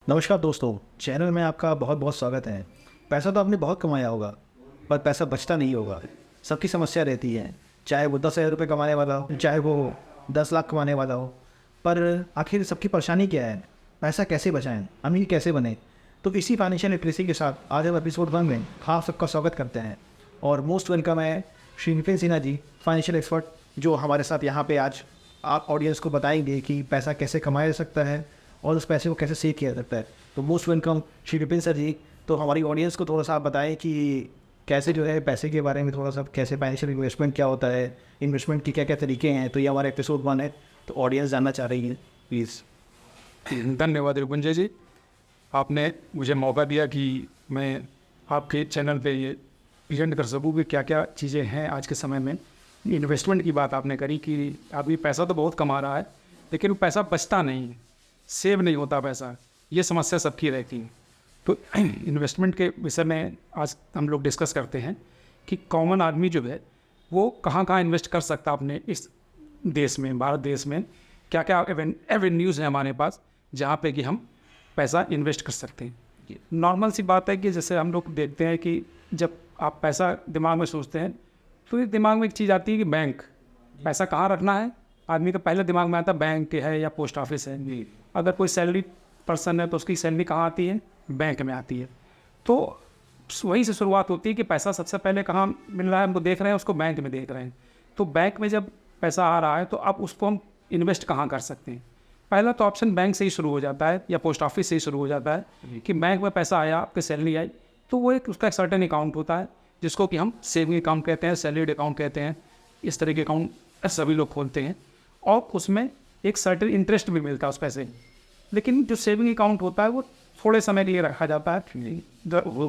नमस्कार दोस्तों, चैनल में आपका बहुत बहुत स्वागत है। पैसा तो आपने बहुत कमाया होगा, पर पैसा बचता नहीं होगा। सबकी समस्या रहती है, चाहे वो 10,000 रुपये कमाने वाला हो, चाहे वो 10 लाख कमाने वाला हो। पर आखिर सबकी परेशानी क्या है? पैसा कैसे बचाएं, अमीर कैसे बने? तो इसी फाइनेंशियल लिटरेसी के साथ आज हम एपिसोड 1 में आप सबका स्वागत करते हैं। और मोस्ट वेलकम है श्री नितिन सिन्हा जी, फाइनेंशियल एक्सपर्ट, जो हमारे साथ यहाँ पे आज आप ऑडियंस को बताएंगे कि पैसा कैसे कमाया जा सकता है और उस पैसे को कैसे सेव किया जा सकता है। तो most welcome Shri Vipin sir ji. तो हमारी ऑडियंस को थोड़ा सा आप बताएं कि कैसे जो है पैसे के बारे में थोड़ा सा, कैसे फाइनेंशियल इन्वेस्टमेंट क्या होता है, इन्वेस्टमेंट के क्या क्या तरीके हैं। तो ये हमारा एपिसोड 1 है, तो ऑडियंस जानना चाह रही है, प्लीज़। धन्यवाद रिपुंजय जी, आपने मुझे मौका दिया कि मैं आपके चैनल पे ये प्रेजेंट कर सकूँ कि क्या क्या चीज़ें हैं आज के समय में। इन्वेस्टमेंट की बात आपने करी कि आदमी पैसा तो बहुत कमा रहा है, लेकिन वो पैसा बचता नहीं है, सेव नहीं होता पैसा। ये समस्या सबकी रहती है। तो इन्वेस्टमेंट के विषय में आज हम लोग डिस्कस करते हैं कि कॉमन आदमी जो है वो कहाँ कहाँ इन्वेस्ट कर सकता है अपने इस देश में, भारत देश में। क्या क्या एवेन्यूज़ हैं हमारे पास जहाँ पे कि हम पैसा इन्वेस्ट कर सकते हैं। नॉर्मल सी बात है कि जैसे हम लोग देखते हैं कि जब आप पैसा दिमाग में सोचते हैं तो दिमाग में एक चीज़ आती है कि बैंक, पैसा कहाँ रखना है। आदमी का पहले दिमाग में आता है बैंक है या पोस्ट ऑफिस है। अगर कोई सैलरी पर्सन है तो उसकी सैलरी कहाँ आती है? बैंक में आती है। तो वहीं से शुरुआत होती है कि पैसा सबसे पहले कहाँ मिल रहा है, हम तो देख रहे हैं उसको बैंक में देख रहे हैं। तो बैंक में जब पैसा आ रहा है तो अब उसको हम इन्वेस्ट कहाँ कर सकते हैं? पहला तो ऑप्शन बैंक से ही शुरू हो जाता है या पोस्ट ऑफिस से ही शुरू हो जाता है कि बैंक में पैसा आया, आपकी सैलरी आई, तो वो एक उसका एक सर्टेन अकाउंट होता है जिसको कि हम सेविंग अकाउंट कहते हैं, सैलरीड अकाउंट कहते हैं। इस तरह के अकाउंट सभी लोग खोलते हैं और उसमें एक सर्टेन इंटरेस्ट भी मिलता है उस पैसे। लेकिन जो सेविंग अकाउंट होता है वो थोड़े समय के लिए रखा जाता है,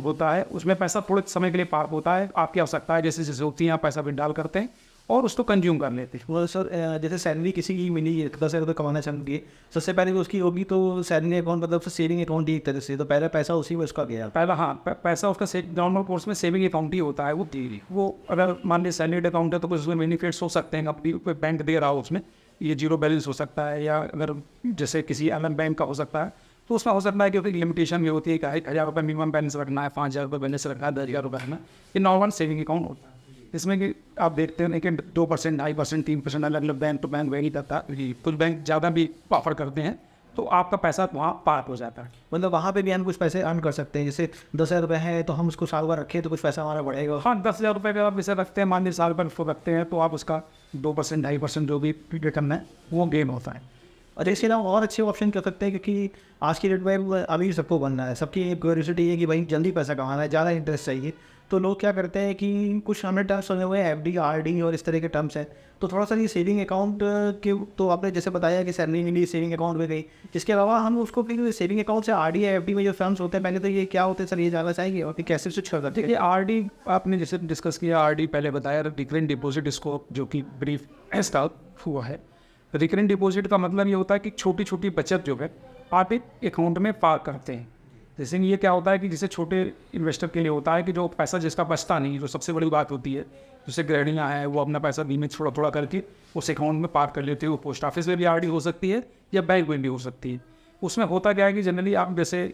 होता है उसमें पैसा थोड़े समय के लिए पार्क होता है। आपकी आवश्यकता है जैसे जैसे होती है आप पैसा विड्रॉल करते हैं और उसको कंज्यूम कर लेते हैं। वो सर, जैसे सैलरी किसी की मिली 10,000 रुपये कमाना चाहती है, सबसे पहले तो उसकी होगी तो सैलरी अकाउंट, मतलब सेविंग अकाउंट ही एक तरह से, तो पहले पैसा उसी में उसका गया। पहला पैसा उसका नॉर्मल कोर्स में सेविंग अकाउंट ही होता है। वो अगर मान लीजिए सैलरीड अकाउंट है तो कुछ उसमें बेनिफिट्स हो सकते हैं, अपनी बैंक दे रहा हो उसमें, ये जीरो बैलेंस हो सकता है, या अगर जैसे किसी अलग बैंक का हो सकता है तो उसमें हो सकता है क्योंकि लिमिटेशन भी होती है कि 1,000 रुपये मिनिमम बैलेंस रखना है, 5,000 रुपये बैलेंस रखना है, 10,000 रुपये रखना। ये नॉर्मल सेविंग अकाउंट होता है। इसमें कि आप देखते हैं कि 2%, 2.5%, 3% अलग अलग बैंक टू बैंक वेरी करता है। कुछ बैंक ज़्यादा भी ऑफर करते हैं तो आपका पैसा वहाँ पार्क हो जाता है। मतलब वहाँ पे भी हम कुछ पैसे अर्न कर सकते हैं। जैसे 10,000 रुपये है तो हम उसको साल भर रखें तो कुछ पैसा हमारा बढ़ेगा। हाँ, 10,000 रुपये का आप इसे रखते हैं, मान लीजिए साल भर उसको रखते हैं तो आप उसका 2%, 2.5% जो भी रिटर्न है वो गेन होता है। और इसके अलावा और अच्छे ऑप्शन कर सकते हैं, क्योंकि आज की डेट में अमीर सबको बनना है, सबकी एक क्यूरियोसिटी है कि भाई जल्दी पैसा कमाना है, ज़्यादा इंटरेस्ट चाहिए। तो लोग क्या करते हैं कि कुछ हमने टर्म्स सुने हुए हैं, FD, RD और इस तरह के टर्म्स हैं। तो थोड़ा सा ये सेविंग अकाउंट के, तो आपने जैसे बताया कि सैलरी मिली सेविंग अकाउंट में गई, इसके अलावा हम उसको फिर सेविंग अकाउंट से RD या FD में जो टर्म्स होते हैं, पहले तो ये क्या होते हैं सर, ये जानना चाहेंगे और फिर कैसे स्विच कर सकते हैं? देखिए, RD आपने जैसे डिस्कस किया, RD पहले बताया, रिकरेंट डिपॉजिट, इसको जो कि ब्रीफ स्टार्ट हुआ है। रिकरेंट डिपॉजिट का मतलब ये होता है कि छोटी छोटी बचत जो है आप एक अकाउंट में पार्क करते हैं। जैसे ये क्या होता है कि जैसे छोटे इन्वेस्टर के लिए होता है कि जो पैसा जिसका बचता नहीं, जो सबसे बड़ी बात होती है, जैसे गृहिणियाँ हैं वो अपना पैसा बीच में थोड़ा थोड़ा करके उस अकाउंट में पार्क कर लेते हैं। वो पोस्ट ऑफिस में भी RD हो सकती है या बैंक में भी हो सकती है। उसमें होता क्या है कि जनरली आप जैसे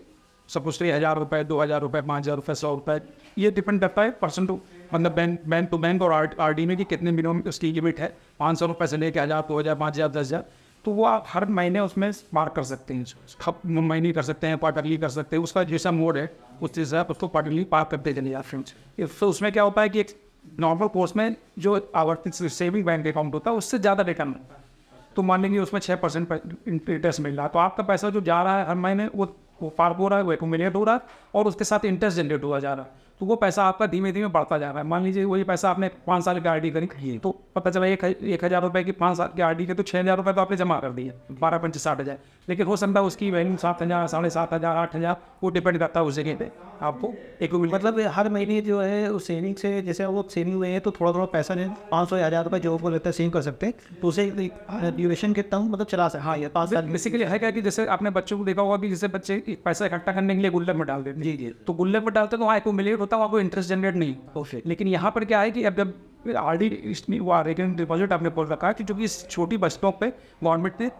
सपोज 1,000 रुपये, 2,000 रुपये, 5,000 रुपये, 100 रुपये, ये डिपेंड करता है पर्सन टू, मतलब बैंक टू बैंक और RD में कि कितने मिनिमम उसकी लिमिट है। 500 रुपये से लेकर 1,000, 2,000, 5,000, 10,000, तो वो आप हर महीने उसमें मार्क कर सकते हैं। महीने कर सकते हैं, क्वार्टरली कर सकते हैं, उसका जैसा मोड है उस हिसाब उसको क्वार्टरली पार्क करते चले जाते हैं। तो उसमें क्या होता है कि एक नॉर्मल कोर्स में जो आवर्ती सेविंग बैंक अकाउंट होता है उससे ज़्यादा रिटर्न मिलता है। तो मान लीजिए उसमें 6% इंटरेस्ट मिल रहा है, तो आपका पैसा जो जा रहा है हर महीने वो पार्क हो रहा है, वो एक्यूमुलेट हो रहा है और उसके साथ इंटरेस्ट जनरेट हुआ जा रहा है। तो वो पैसा आपका धीमे धीमे बढ़ता जा रहा है। मान लीजिए वही पैसा आपने 5 साल की RD करी तो पता चला 1,000 रुपये की 5 साल की RD के तो 6,000 रुपये तो आपने जमा कर दिए, 12-5 60,000। लेकिन हो सकता है उसकी वैल्यू 7,000, 7,500, 8,000, वो डिपेंड करता है उस जगह पे आपको एक। मतलब हर महीने जो है उस सेविंग से, जैसे वो सेविंग में है तो थोड़ा थोड़ा पैसा 500 या 1,000 रुपये जो को लगता है सेव कर सकते हैं, तो उसे ड्यूरेशन के टर्म मतलब चला सकते। हाँ, ये 5 साल बेसिकली है क्या कि जैसे आपने बच्चों को देखा होगा कि जैसे बच्चे पैसा इकट्ठा करने के लिए गुल्लक में डाल देते हैं। जी। तो गुल्लक में डालते तो वहाँ एक्यूमुलेट होता है, वहाँ कोई इंटरेस्ट जनरेट नहीं होता। लेकिन यहाँ पर क्या है कि अब जब RD इसमें वो रिकरिंग डिपॉजिट आपने बोल रखा है कि जो कि छोटी बचतों पे गवर्नमेंट ने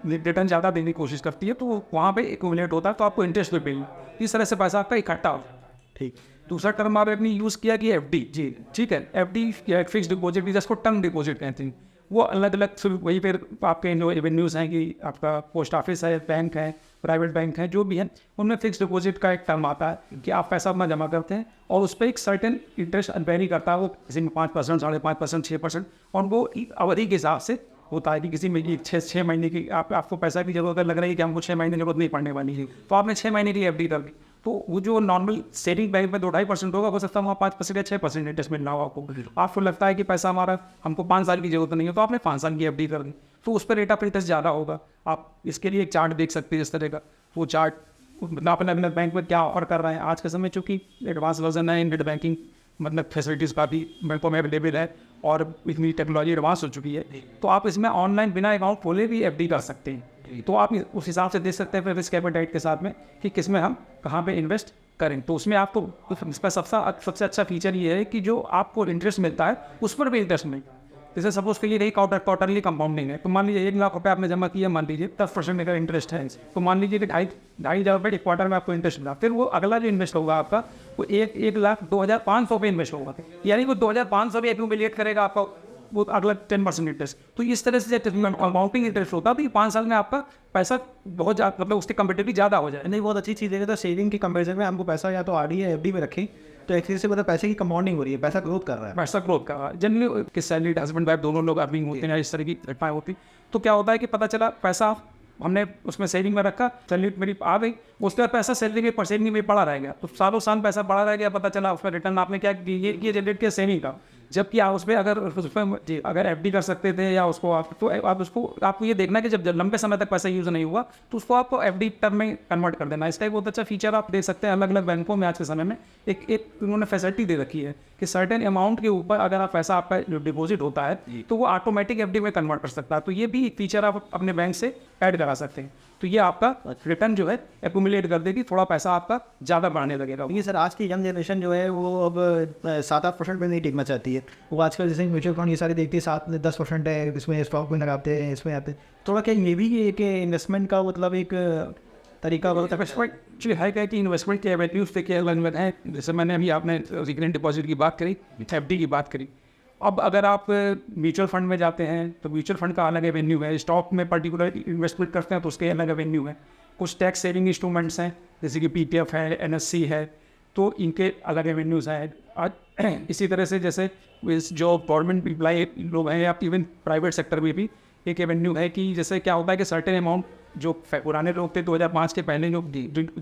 रिटर्न ज़्यादा देने की कोशिश करती है, तो वहाँ पे एक्यूमुलेट होता है, तो आपको इंटरेस्ट पे मिल, इस तरह से पैसा आपका इकट्ठा हो जाता है। ठीक। दूसरा टर्म आपने यूज़ किया कि एफडी, जी ठीक है, एफडी या फिक्स डिपॉजिट जिसको टर्म डिपॉजिट कहते हैं, वो अलग अलग फिर वही फिर आपके जो एवेन्यूज़ हैं कि आपका पोस्ट ऑफिस है, बैंक है, प्राइवेट बैंक है, जो भी है, उनमें फिक्स डिपॉजिट का एक टर्म आता है कि आप पैसा अपना जमा करते हैं और उस पर एक सर्टेन इंटरेस्ट वेरी करता है, वो किसी में 5%, 5.5%, 6%, और वो अवधि के हिसाब से होता है कि किसी में कि 6 महीने की आपको पैसा की जरूरत अगर लग रही है कि हमको 6 महीने की जरूरत नहीं पड़ने वाली है, तो आपने 6 महीने की एफडी कर दी, तो वो जो नॉर्मल सेविंग बैंक में 2-2.5% होगा, हो सकता है वहाँ 5% या 6% इंटरेस्ट मिल रहा हो आपको। आपको लगता है कि पैसा हमारा हमको 5 साल की जरूरत नहीं है, तो आपने 5 साल की एफडी कर दी, तो उस पर रेट ऑफ इंटरेस्ट ज़्यादा होगा। आप इसके लिए एक चार्ट देख सकते हैं इस तरह का, वो चार्ट अपने अपने बैंक में क्या ऑफर कर रहे हैं। आज के समय चूँकि एडवांस वर्जन है, नेट बैंकिंग मतलब फैसिलिटीज़ काफ़ी बैंकों में अवेलेबल है और इतनी टेक्नोलॉजी एडवांस हो चुकी है, तो आप इसमें ऑनलाइन बिना अकाउंट खोले भी एफडी कर सकते हैं। तो आप उस हिसाब से देख सकते हैं फिर रिस्क एपेटाइट के साथ में कि किस में हम कहाँ पे इन्वेस्ट करें। तो उसमें आपको इसका सबसे अच्छा फीचर ये है कि जो आपको इंटरेस्ट मिलता है उस पर भी इंटरेस्ट मिले। जैसे सपोज के लिए रही क्वार्टरली कंपाउंडिंग है, तो मान लीजिए 1 लाख रुपये आपने जमा किया, मान लीजिए 10% का इंटरेस्ट है, तो मान लीजिए कि 2,500 रुपये क्वार्टर में आपको इंटरेस्ट मिला, फिर वो अगला जो इन्वेस्ट होगा आपका वो 1,02,500 पे इन्वेस्ट होगा, यानी वो 2,500 भी एक्यूमुलेट करेगा आपका वो अगला 10% इंटरेस्ट। तो इस तरह से कंपाउंडिंग इंटरेस्ट होता है, तो 5 साल में आपका पैसा बहुत ज़्यादा मतलब उसके कंपेटिवली ज़्यादा हो जाए। नहीं, बहुत अच्छी चीज़ है। तो सेविंग की कंपेरिजन में हमको पैसा या तो आरडी या एफडी में रखें, तो एक चीज़ से मतलब पैसे की कंपाउंडिंग हो रही है, पैसा ग्रोथ कर रहा है। पैसा ग्रोथ कर रहा है। जनरली कि सैलरीड हस्बैंड वाइफ दोनों लोग अर्निंग होते हैं, इस तरह की घटनाएं होती, तो क्या होता है कि पता चला पैसा हमने उसमें सेविंग में रखा, सैलरी मेरी आ गई, उसके बाद पैसा सैलरी के परसेंट में पड़ा रह गया, तो सालों साल पैसा पड़ा रह गया, पता चला उसमें रिटर्न आपने क्या ये जनरेट किया सेविंग का, जबकि आप उसमें अगर एफडी कर सकते थे या उसको आपको ये देखना है कि जब लंबे समय तक पैसा यूज़ नहीं हुआ तो उसको आपको एफडी टर्म में कन्वर्ट कर देना। इसका एक बहुत अच्छा फीचर आप दे सकते हैं। अलग अलग बैंकों में आज के समय में एक उन्होंने फैसिलिटी दे रखी है कि सर्टेन अमाउंट के ऊपर अगर आप पैसा आपका जो डिपॉजिट होता है तो वो ऑटोमेटिक एफडी में कन्वर्ट कर सकता है। तो ये भी एक फीचर आप अपने बैंक से ऐड करा सकते हैं, तो ये आपका रिटर्न जो है एक्यूमुलेट कर देगी, थोड़ा पैसा आपका ज़्यादा बढ़ने लगेगा। ये सर आज की यंग जनरेशन जो है वो अब 7-8% में नहीं टिकना चाहती है। वो आजकल जैसे म्यूचुअल फंड ये सारी देखती है 7-10% है, इसमें स्टॉक में लगाते हैं, इसमें आते हैं। थोड़ा क्या ये भी एक इन्वेस्टमेंट का मतलब एक तरीका होता है? एक्चुअली है क्या कि इन्वेस्टमेंट के एवेन्यूज देखिए अलग है। जैसे मैंने अभी आपने रिकरिंग डिपॉजिट की बात करी, एफडी की बात करी। अब अगर आप म्यूचुअल फंड में जाते हैं तो म्यूचुअल फंड का अलग एवेन्यू है, स्टॉक में पर्टिकुलर इन्वेस्टमेंट करते हैं तो उसके अलग एवेन्यू है। कुछ टैक्स सेविंग इंस्ट्रूमेंट्स हैं जैसे कि पीटीएफ है, एनएससी है, तो इनके अलग एवेन्यूज़ हैं। इसी तरह से जैसे जो गवर्नमेंट एम्प्लॉय लोग हैं या इवन प्राइवेट सेक्टर में भी एक एवेन्यू है कि जैसे क्या होता है कि सर्टेन अमाउंट जो पुराने लोग थे 2005 के पहले जो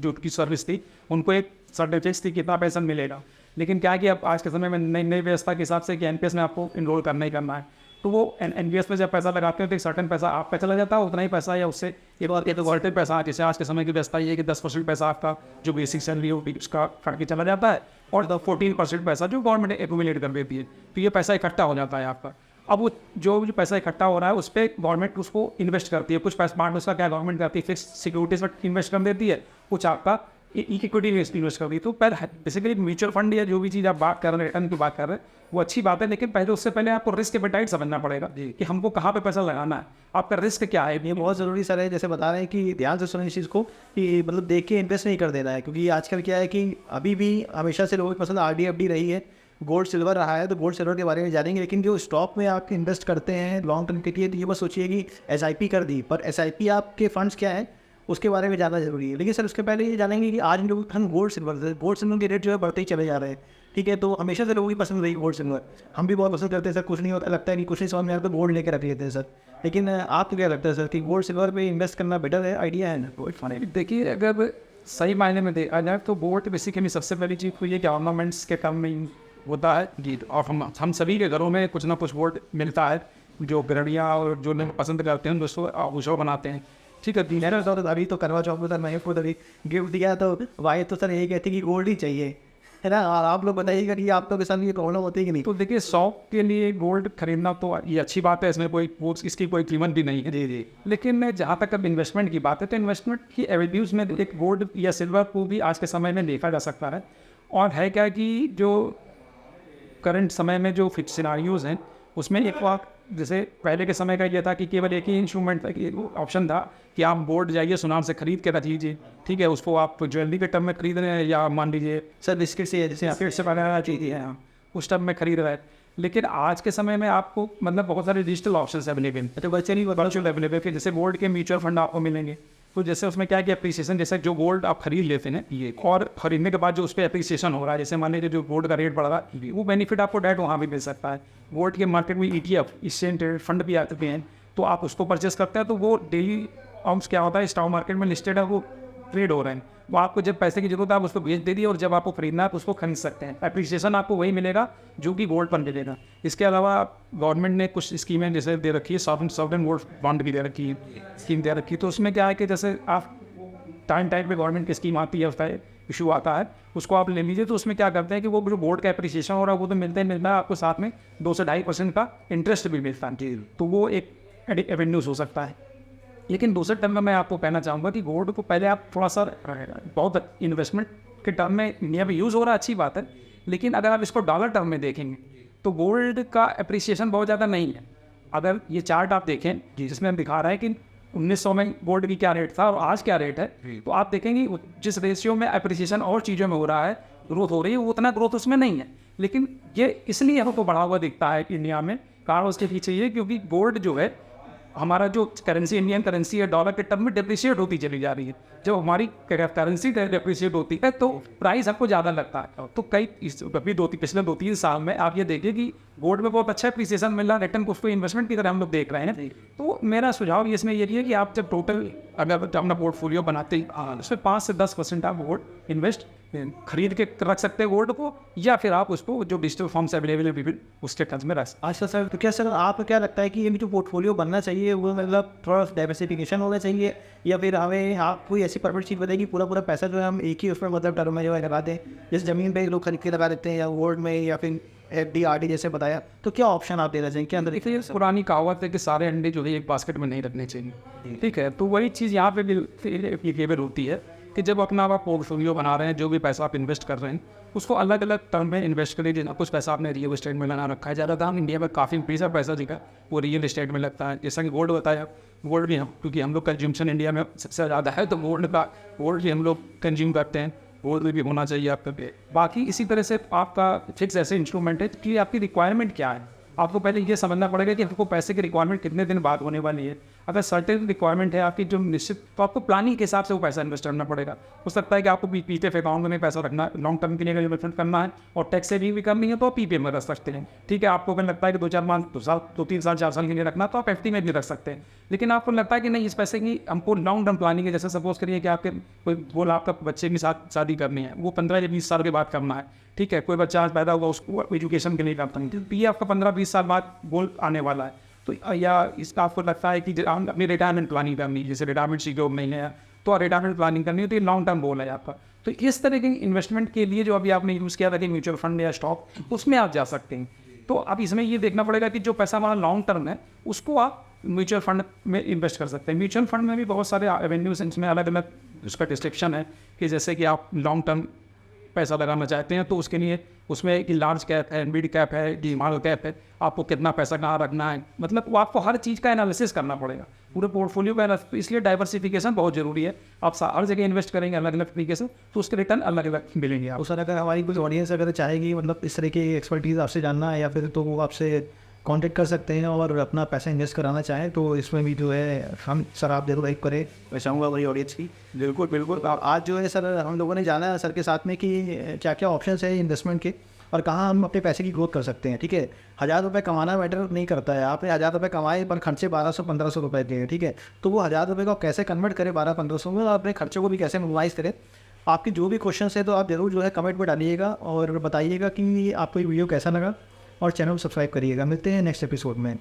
उनकी सर्विस थी उनको एक सर्टिफिकेट थी कितना पैसा मिलेगा, लेकिन क्या कि अब आज के समय में नई व्यवस्था के हिसाब से कि एनपीएस में आपको इनरोल करना ही करना है, तो वो एनपीएस में जब पैसा लगाते हैं तो एक सर्टेन पैसा आप पे चला जाता है, उतना ही पैसा या उससे एक वॉलेटेड पैसा, जैसे आज के समय की व्यवस्था ये है कि 10% पैसा आपका जो बेसिक सैलरी है उसका फट के चला जाता है और 14% पैसा जो गवर्नमेंट एक्यूमुलेट कर देती है, तो ये पैसा इकट्ठा हो जाता है आपका। अब वो जो पैसा इकट्ठा हो रहा है उस पर गवर्नमेंट उसको इन्वेस्ट करती है, कुछ पैसा पार्ट उसका क्या गवर्नमेंट करती है फिक्स सिक्योरिटीज पर इन्वेस्ट कर देती है, कुछ आपका इक्विटी में इन्वेस्ट कर दी। तो पर बेसिकली म्यूचुअल फंड या जो भी चीज़ आप बात कर रहे हैं रिटर्न की बात कर रहे हैं वो अच्छी बात है, लेकिन पहले उससे पहले आपको रिस्क एपेटाइट समझना पड़ेगा कि हमको कहाँ पे पैसा लगाना है, आपका रिस्क क्या है। ये बहुत ज़रूरी सर है, जैसे बता रहे हैं कि ध्यान से सुनें इस चीज़ को कि मतलब देख के इन्वेस्ट नहीं कर देना है, क्योंकि आजकल क्या है कि अभी भी हमेशा से लोगों की पसंद आरडी एफडी रही है, गोल्ड सिल्वर रहा है, तो गोल्ड सिल्वर के बारे में जानेंगे। लेकिन जो स्टॉक में आप इन्वेस्ट करते हैं लॉन्ग टर्म के लिए, तो ये बस सोचिए कि एसआईपी कर दी, पर एसआईपी आपके फंड्स क्या है उसके बारे में जानना जरूरी है। लेकिन सर उसके पहले ये जानेंगे कि आज लोग हम गोल्ड सिल्वर के रेट जो है बढ़ते ही चले जा रहे हैं, ठीक है। तो हमेशा से लोगों की पसंद रही गोल्ड सिल्वर, हम भी बहुत पसंद करते हैं सर, कुछ नहीं होता, लगता है कि कुछ नहीं समझ में आता तो गोल्ड लेकर रख लेते हैं सर। लेकिन आपको क्या लगता है सर कि गोल्ड सिल्वर पे इन्वेस्ट करना बेटर है, आइडिया है ना? देखिए अगर सही मायने में देखा जाए तो गोल्ड बेसिकली सबसे पहली चीज़ तो ये कि ऑर्नामेंट्स के काम में होता है जी, और हम सभी के घरों में कुछ ना कुछ गोल्ड मिलता है, जो गृहणियाँ और जो लोग पसंद करते हैं दोस्तों आभूषण बनाते हैं, ठीक है। मेरा तो अभी तो करवा चौथ में सर मैं खुद अभी गिफ्ट दिया तो वाइफ तो सर यही कहती कि गोल्ड ही चाहिए, है ना। और आप लोग बताइएगा कि आप लोग के साथ ये प्रॉब्लम होती है कि नहीं? तो देखिए शौक के लिए गोल्ड खरीदना तो ये अच्छी बात है, इसमें कोई इसकी कोई कीमत भी नहीं है जी जी। लेकिन जहाँ तक अब इन्वेस्टमेंट की बात है तो इन्वेस्टमेंट की एवेन्यूज़ में एक गोल्ड या सिल्वर को भी आज के समय में देखा जा सकता है। और है क्या कि जो करंट समय में जो फिक्स सिनारियोज़ हैं उसमें एक जैसे पहले के समय का ये था कि केवल एक ही इंस्ट्रूमेंट था कि ऑप्शन था कि आप गोल्ड जाइए सुनार से खरीद के रख लीजिए, ठीक है, उसको आप ज्वेलरी के टर्म में खरीद रहे हैं या मान लीजिए सर बिस्किट से जैसे फिर से बनाना चाहिए, हाँ, उस टर्म में खरीद रहे हैं। लेकिन आज के समय में आपको मतलब बहुत सारे डिजिटल ऑप्शन अवेलेबल तो वर्चुअली वर्चुअल अवेलेबल है, जैसे गोल्ड के म्यूचुअल फंड आपको मिलेंगे। तो जैसे उसमें क्या है कि अप्रिसिएशन, जैसे जो गोल्ड आप खरीद लेते हैं ये और खरीदने के बाद जो उस पर अप्रिसिएशन हो रहा है, जैसे मान लीजिए जो गोल्ड का रेट बढ़ रहा है, वो बेनिफिट आपको डायरेक्ट वहाँ भी मिल सकता है। गोल्ड के मार्केट में ETF एक्सचेंज ट्रेडेड फंड भी आते हैं, तो आप उसको परचेस करते हैं तो वो डेली आउंस क्या होता है स्टॉक मार्केट में लिस्टेड है, वो ट्रेड हो रहे हैं। वो आपको जब पैसे की जरूरत है आप उसको बेच दे दिए और जब आपको खरीदना है तो उसको खरीद सकते हैं। एप्रिसिएशन आपको वही मिलेगा जो कि गोल्ड पर मिलेगा। इसके अलावा गवर्नमेंट ने कुछ स्कीमें जैसे दे रखी है, सॉवरेन गोल्ड बॉन्ड भी दे रखी है, स्कीम दे रखी है। तो उसमें क्या है कि जैसे आप टाइम पे गवर्नमेंट की स्कीम आती है, उसका इशू आता है, उसको आप ले लीजिए। तो उसमें क्या करते हैं कि वो जो गोल्ड का एप्रिसिएशन हो रहा है वो तो मिलता है, आपको साथ में 2 से 2.5% का इंटरेस्ट भी मिलता है। तो वो एक एवेन्यूज हो सकता है। लेकिन दूसरे टर्म में मैं आपको कहना चाहूँगा कि गोल्ड को पहले आप थोड़ा सा बहुत इन्वेस्टमेंट के टर्म में इंडिया में यूज़ हो रहा है, अच्छी बात है, लेकिन अगर आप इसको डॉलर टर्म में देखेंगे तो गोल्ड का एप्रिसिएशन बहुत ज़्यादा नहीं है। अगर ये चार्ट आप देखें जिसमें हम दिखा रहे हैं कि 1900 में गोल्ड की क्या रेट था और आज क्या रेट है, तो आप देखेंगे जिस रेशियो में एप्रिसिएशन और चीज़ों में हो रहा है, ग्रोथ हो रही है, वो उतना ग्रोथ उसमें नहीं है। लेकिन ये इसलिए हमको बढ़ा हुआ दिखता है इंडिया में, कारण उसके पीछे ये क्योंकि गोल्ड जो है हमारा जो करेंसी इंडियन करेंसी है डॉलर के टर्म में डिप्रिशिएट होती चली जा रही है। जब हमारी करेंसी डिप्रिशिएट होती है तो प्राइस हमको ज़्यादा लगता है। तो कई अभी पिछले 2-3 साल में आप ये देखिए कि गोल्ड में बहुत अच्छा एप्रिसिएशन मिल रहा है, रिटर्न उसको इन्वेस्टमेंट की तरह हम लोग देख रहे हैं। तो मेरा सुझाव इसमें यही है कि आप जब टोटल अगर अपना पोर्टफोलियो बनाते हैं उसमें 5 से 10% आप गोल्ड इन्वेस्ट खरीद के रख सकते हैं गोल्ड को, या फिर आप उसको जो डिजिटल फॉर्म्स अवेलेबल है उसके टर्म्स में रख सकते हैं। अच्छा सर, तो क्या सर आपको क्या लगता है कि ये जो पोर्टफोलियो बनना चाहिए वो मतलब थोड़ा डाइवर्सिफिकेशन होना चाहिए, या फिर हमें आप कोई ऐसी परफेक्ट चीज़ बताइए कि पूरा पैसा जो है हम एक ही उसमें मतलब टर्म में जो है लगा दें, जैसे ज़मीन पे लोग खरीद के लगा देते हैं या गोल्ड में या फिर FD RD जैसे बताया, तो क्या ऑप्शन आप देना चाहिए? क्या अंदर देखिए पुरानी कहावत है कि सारे अंडे जो है एक बास्केट में नहीं रखने चाहिए, ठीक है। तो वही चीज़ यहाँ पे भी एप्लीकेबल होती है कि जब अपना आप पोर्टफोलियो बना रहे हैं, जो भी पैसा आप इन्वेस्ट कर रहे हैं उसको अलग अलग टर्म में इन्वेस्ट करिए। जितना कुछ पैसा आपने रियल एस्टेट में लगा रखा है, ज़्यादातर इंडिया में काफ़ी पैसा दिखा वो रियल एस्टेट में लगता है। जैसा कि गोल्ड बताया, गोल्ड भी हम क्योंकि हम लोग कंज्यूमशन इंडिया में सबसे ज़्यादा है, तो गोल्ड भी हम लोग कंज्यूम करते हैं, गोल्ड भी होना चाहिए आपका पे। बाकी इसी तरह से आपका फिक्स ऐसे इंस्ट्रूमेंट है कि आपकी रिक्वायरमेंट क्या है। आपको पहले ये समझना पड़ेगा कि आपको पैसे की रिक्वायरमेंट कितने दिन बाद होने वाली है। अगर सर्टेन रिक्वायरमेंट है आपकी जो निश्चित, तो आपको प्लानिंग के हिसाब से वो पैसा इन्वेस्ट करना पड़ेगा। हो सकता है कि आपको PPF अकाउंट में पैसा रखना, लॉन्ग टर्म के लिए अगर इन्वेस्टमेंट करना है और टैक्स सेविंग भी करनी है तो आप PPF में रख सकते हैं, ठीक है। आपको अगर लगता है कि 2-3 साल 4 साल के लिए रखना तो आप FD में भी रख सकते हैं। लेकिन आपको लगता है कि नहीं इस पैसे की हमको लॉन्ग टर्म प्लानिंग है, जैसे सपोज करिए कि आपके कोई गोल आपका बच्चे के साथ शादी करनी है, वो 15 या 20 साल के बाद करना है, ठीक है। कोई बच्चा आज पैदा हुआ उसको एजुकेशन के लिए करता है, तो ये आपका 15-20 साल बाद गोल आने वाला है। तो या इसका आपको लगता है कि अपनी रिटायरमेंट प्लानिंग करनी है, जैसे रिटायरमेंट सीखो नहीं है तो रिटायरमेंट प्लानिंग करनी है, तो ये लॉन्ग टर्म गोल है आपका। तो इस तरह के इन्वेस्टमेंट के लिए जो अभी आपने यूज़ किया था कि म्यूचुअल फंड या स्टॉक, उसमें आप जा सकते हैं। तो अब इसमें ये देखना पड़ेगा कि जो पैसा हमारा लॉन्ग टर्म है उसको आप म्यूचुअल फंड में इन्वेस्ट कर सकते हैं। म्यूचुअल फंड में भी बहुत सारे एवेन्यूज, इसमें अलग अलग उसका डिस्क्रिप्शन है कि जैसे कि आप लॉन्ग टर्म पैसा लगाना चाहते हैं तो उसके लिए उसमें एक लार्ज कैप है, मिड कैप है, स्मॉल कैप है, आपको कितना पैसा कहाँ रखना है, मतलब वो आपको हर चीज़ का एनालिसिस करना पड़ेगा, पूरे पोर्टफोलियो का एनालिसिस। इसलिए डाइवर्सिफिकेशन बहुत जरूरी है। आप हर जगह इन्वेस्ट करेंगे अलग अलग तरीके से तो उसके रिटर्न अलग अलग मिलेंगे आपको। सर अगर हमारी कोई ऑडियंस अगर चाहेगी मतलब इस तरह की एक्सपर्टीज़ आपसे जानना है या फिर तो वो आपसे कांटेक्ट कर सकते हैं और अपना पैसा इन्वेस्ट कराना चाहें तो इसमें भी जो है हम सर आप जरूर हेल्प करें, मैं चाहूँगा वही ऑडियंस की। बिल्कुल। आज जो है सर हम लोगों ने जाना है सर के साथ में कि क्या क्या ऑप्शंस है इन्वेस्टमेंट के और कहाँ हम अपने पैसे की ग्रोथ कर सकते हैं, ठीक है। 1000 रुपये कमाना मैटर नहीं करता है, आपने 1000 रुपये कमाए पर खर्चे 1200-1500 रुपये के, ठीक है। तो वो 1000 रुपये को कैसे कन्वर्ट करें 1200-1500 में और अपने खर्चों को भी कैसे मिनिमाइज़ करें। आपकी जो भी क्वेश्चन है तो आप जरूर जो है कमेंट में डालिएगा और बताइएगा कि आपको ये वीडियो कैसा लगा और चैनल को सब्सक्राइब करिएगा। मिलते हैं नेक्स्ट एपिसोड में।